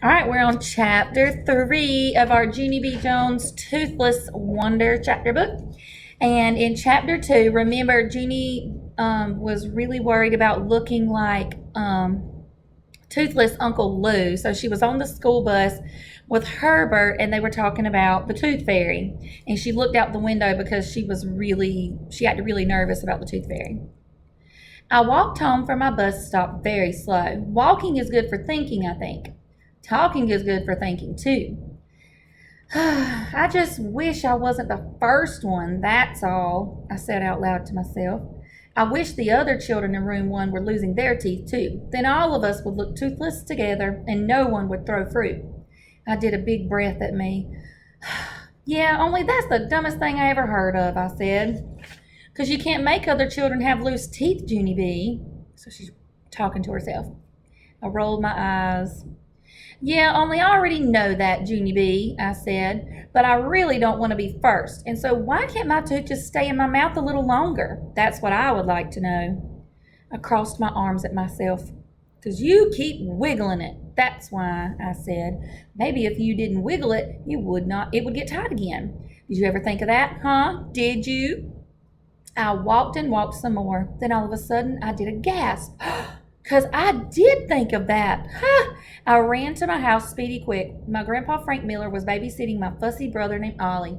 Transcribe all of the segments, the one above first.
All right, we're on chapter 3 of our Junie B. Jones Toothless Wonder chapter book. And in chapter 2, remember, Junie was really worried about looking like Toothless Uncle Lou. So she was on the school bus with Herbert, and they were talking about the Tooth Fairy. And she looked out the window because she acted really nervous about the Tooth Fairy. I walked home from my bus stop very slow. Walking is good for thinking, I think. Talking is good for thinking, too. I just wish I wasn't the first one, that's all, I said out loud to myself. I wish the other children in room 1 were losing their teeth, too. Then all of us would look toothless together and no one would throw fruit. I did a big breath at me. Yeah, only that's the dumbest thing I ever heard of, I said. Because you can't make other children have loose teeth, Junie B. So she's talking to herself. I rolled my eyes. Yeah, only I already know that, Junie B, I said, but I really don't want to be first. And so why can't my tooth just stay in my mouth a little longer? That's what I would like to know. I crossed my arms at myself. Because you keep wiggling it. That's why, I said. Maybe if you didn't wiggle it, it would get tight again. Did you ever think of that, huh? Did you? I walked and walked some more. Then all of a sudden, I did a gasp. Because I did think of that. I ran to my house speedy quick. My Grandpa Frank Miller was babysitting my fussy brother named Ollie.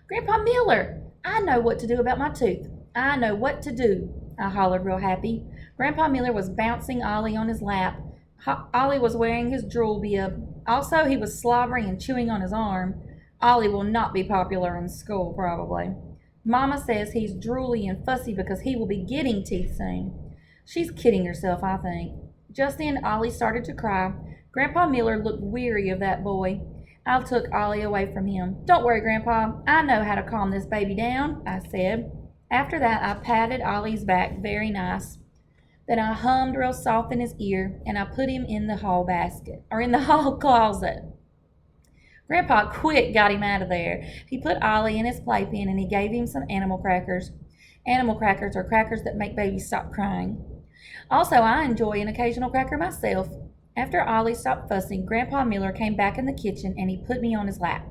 Grandpa Miller, I know what to do about my tooth. I know what to do, I hollered real happy. Grandpa Miller was bouncing Ollie on his lap. Ollie was wearing his drool bib. Also, he was slobbering and chewing on his arm. Ollie will not be popular in school, probably. Mama says he's drooly and fussy because he will be getting teeth soon. She's kidding herself, I think. Just then, Ollie started to cry. Grandpa Miller looked weary of that boy. I took Ollie away from him. Don't worry, Grandpa. I know how to calm this baby down, I said. After that, I patted Ollie's back very nice. Then I hummed real soft in his ear, and I put him in the hall closet. Grandpa quick got him out of there. He put Ollie in his playpen and he gave him some animal crackers. Animal crackers are crackers that make babies stop crying. Also, I enjoy an occasional cracker myself. After Ollie stopped fussing, Grandpa Miller came back in the kitchen and he put me on his lap.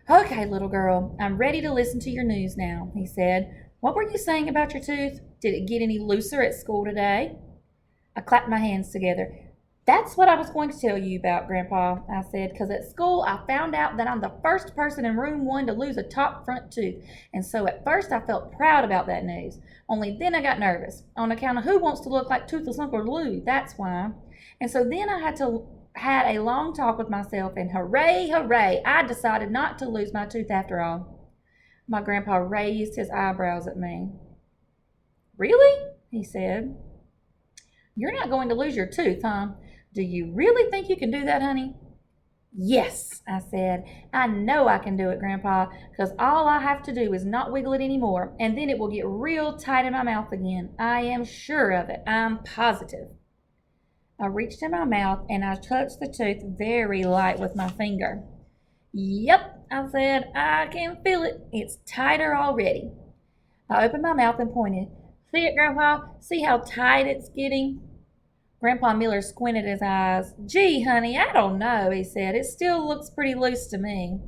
Okay, little girl, I'm ready to listen to your news now, he said. What were you saying about your tooth? Did it get any looser at school today? I clapped my hands together. That's what I was going to tell you about, Grandpa, I said, because at school I found out that I'm the first person in room 1 to lose a top front tooth. And so at first I felt proud about that news. Only then I got nervous, on account of who wants to look like Toothless Uncle Lou, that's why. And so then I had a long talk with myself, and hooray, hooray, I decided not to lose my tooth after all. My grandpa raised his eyebrows at me. Really? He said. You're not going to lose your tooth, huh? Do you really think you can do that, honey? Yes, I said. I know I can do it, Grandpa, because all I have to do is not wiggle it anymore, and then it will get real tight in my mouth again. I am sure of it. I'm positive. I reached in my mouth and I touched the tooth very light with my finger. Yep, I said. I can feel it. It's tighter already. I opened my mouth and pointed. See it, Grandpa? See how tight it's getting? Grandpa Miller squinted his eyes. Gee, honey, I don't know, he said. It still looks pretty loose to me.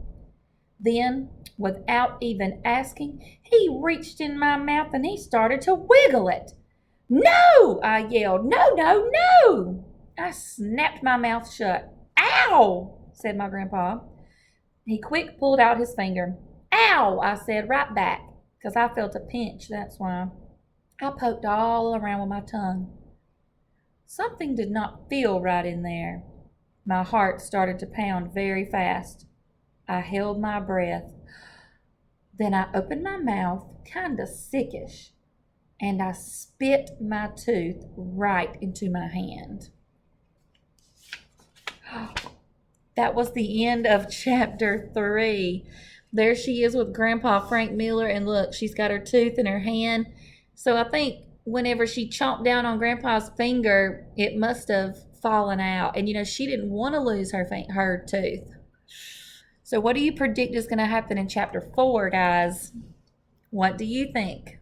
Then, without even asking, he reached in my mouth and he started to wiggle it. No, I yelled. No, no, no. I snapped my mouth shut. Ow, said my grandpa. He quick pulled out his finger. Ow, I said right back, because I felt a pinch, that's why. I poked all around with my tongue. Something did not feel right in there. My heart started to pound very fast. I held my breath. Then I opened my mouth, kind of sickish, and I spit my tooth right into my hand. That was the end of chapter 3. There she is with Grandpa Frank Miller, and look, she's got her tooth in her hand. So I think whenever she chomped down on Grandpa's finger, it must have fallen out. And, she didn't want to lose her tooth. So what do you predict is going to happen in chapter 4, guys? What do you think?